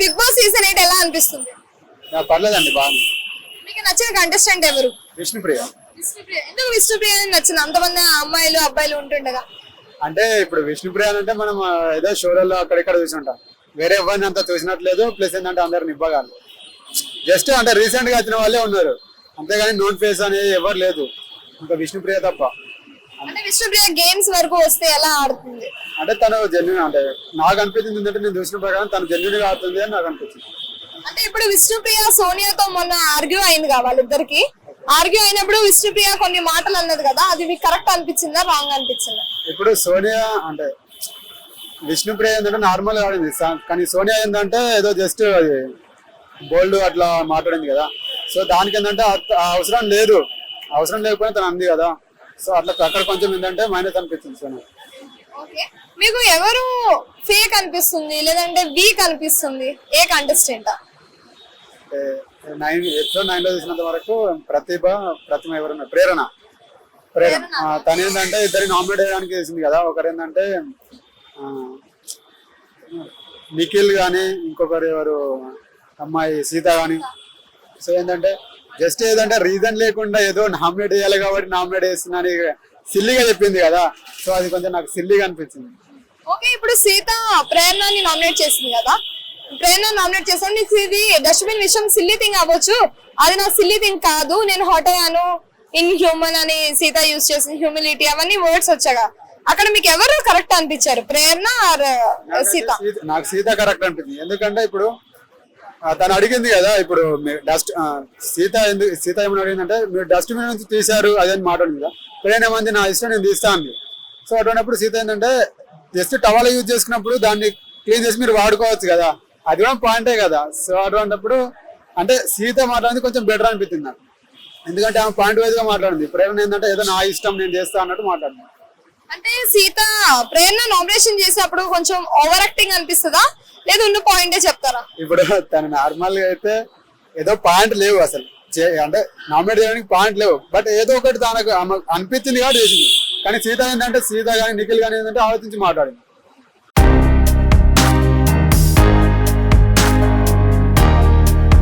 Big boss season 8 ఎలా అనిపిస్తుంది? పర్లేదండి, బాగుంది. మీకు నచ్చిన కంటెస్టెంట్ ఎవరు? విష్ణుప్రియ. విష్ణుప్రియ. ఎందుకు విష్ణుప్రియ అని నచ్చింది? అంతమంది అమ్మాయిలు అబ్బాయిలు ఉంటుండగా. అంటే ఇప్పుడు విష్ణుప్రియ అంటే మనం ఏదో షోలలో అక్కడిక్కడ చూసుంటాం, వేరే ఎవరిని అంతా చూసినట్లేదు. ప్లస్ ఏంటంటే అందరు నిబ్బగాలి, జస్ట్ అంటే రీసెంట్ గా వచ్చిన వాళ్ళే ఉన్నారు, అంతేగాని నోన్ ఫేస్ అనేది ఎవరు లేదు, ఇంకా విష్ణుప్రియ తప్ప. అంటే విష్ణుప్రియ గేమ్స్ వరకు వస్తే ఎలా ఆడుతుంది? అంటే తను జెన్యున్, అంటే నాకు అనిపించింది ఏంటంటే నేను చూసిన ప్రకారం తను జెన్యున్ గా ఆడుతుంది అని నాకు అనిపించింది. అంటే ఇప్పుడు విష్ణుప్రియ సోనియాతో మొన్న ఆర్గ్యూ అయింది కదా వాళ్ళిద్దరికి. ఆర్గ్యూ అయినప్పుడు విష్ణుప్రియ కొన్ని మాటలు అన్నది కదా, అది మీకు కరెక్ట్ అనిపించిందా రాంగ్ అనిపించిందా? ఇప్పుడు సోనియా అంటే విష్ణుప్రియ ఏంటంటే నార్మల్ గా ఆడింది, కానీ సోనియా ఏంటంటే ఏదో జస్ట్ అది బోల్డ్ అట్లా మాట్లాడింది కదా. సో దానికి ఏంటంటే అవసరం లేదు, అవసరం లేకపోయినా తను అంది కదా. సో అట్లా అక్కడ కొంచెం ఏంటంటే మైనస్ అనిపించింది సోనియా. ఓకే, మీకు ఎవరు ఫేక్ అనిపిస్తుంది లేదంటే వీక్ అనిపిస్తుంది? ఏ కంటెస్టెంట్? ఎపిసోడ్ 9 లో చూసినంత వరకు ప్రతిమ ఎవరున్నారు, ప్రేరణ. తను ఏంటంటే ఇద్దరి నామినేట్ చేయడానికి చేసింది కదా. ఒకరు ఏంటంటే నిఖిల్ గాని, ఇంకొకరు ఎవరు అమ్మాయి సీత గాని. సో ఏంటంటే జస్ట్ ఏదంటే రీజన్ లేకుండా ఏదో నామినేట్ చేయాలి కాబట్టి నామినేట్ చేస్తున్నా అని సిల్లీగా చెప్పింది కదా. సో అది కొంచెం నాకు సిల్లీగా అనిపించింది. ఓకే, ఇప్పుడు సీత ప్రేరణని నామినేట్ చేసింది కదా, ప్రేరణ నామినేట్ చేసాను. నీకు ఇది డస్ట్బిన్ విషయం సిల్లీ థింగ్ అవ్వచ్చు, అది నా సిల్లీ థింగ్ కాదు, నేను హాట్ అయ్యాను, ఇన్ హ్యూమన్ అని సీత యూజ్ చేసింది, హ్యూమిలిటీ అవన్నీ వర్డ్స్ వచ్చాగా. అక్కడ మీకు ఎవరు కరెక్ట్ అనిపించారు, ప్రేరణ ఆర్ సీత? నాకు సీత కరెక్ట్ అనిపించింది, ఎందుకంటే ఇప్పుడు తను అడిగింది కదా, ఇప్పుడు సీత ఏమని అడిగిందంటే మీరు డస్ట్బిన్ నుంచి తీశారు అదని మాట్లాడింది కదా. ప్రేరణ ఏమంది నా ఇష్టం నేను తీస్తా అంది. సో అటువంటిప్పుడు సీత ఏంటంటే జస్ట్ టవల్ యూజ్ చేసుకున్నప్పుడు దాన్ని క్లీన్ చేసి మీరు వాడుకోవచ్చు కదా, అది కూడా పాయింటే కదా. సో అటువంటిప్పుడు అంటే సీత మాట్లాడింది కొంచెం బెటర్ అనిపించింది నాకు, ఎందుకంటే ఆమె పాయింట్ వైజ్ గా మాట్లాడింది. ప్రేరణ ఏంటంటే ఏదో నా ఇష్టం నేను చేస్తా అన్నట్టు మాట్లాడింది. అంటే సీత ప్రేరణ నామినేషన్ చేసేటప్పుడు కొంచెం ఓవర్ యాక్టింగ్ అనిపిస్తుందా, లేదు ఉన్న పాయింటే చెప్తారా? ఇప్పుడు తను నార్మల్ గా అయితే ఏదో పాయింట్ లేవు అసలు, అంటే నామినేట్ చేయడానికి పాయింట్ లేవు, బట్ ఏదో ఒకటి తనకు అనిపించింది కాబట్టి చేసింది. కానీ సీత ఏంటంటే సీత కానీ నిఖిల్ కానీ ఏంటంటే ఆలోచించి మాట్లాడింది.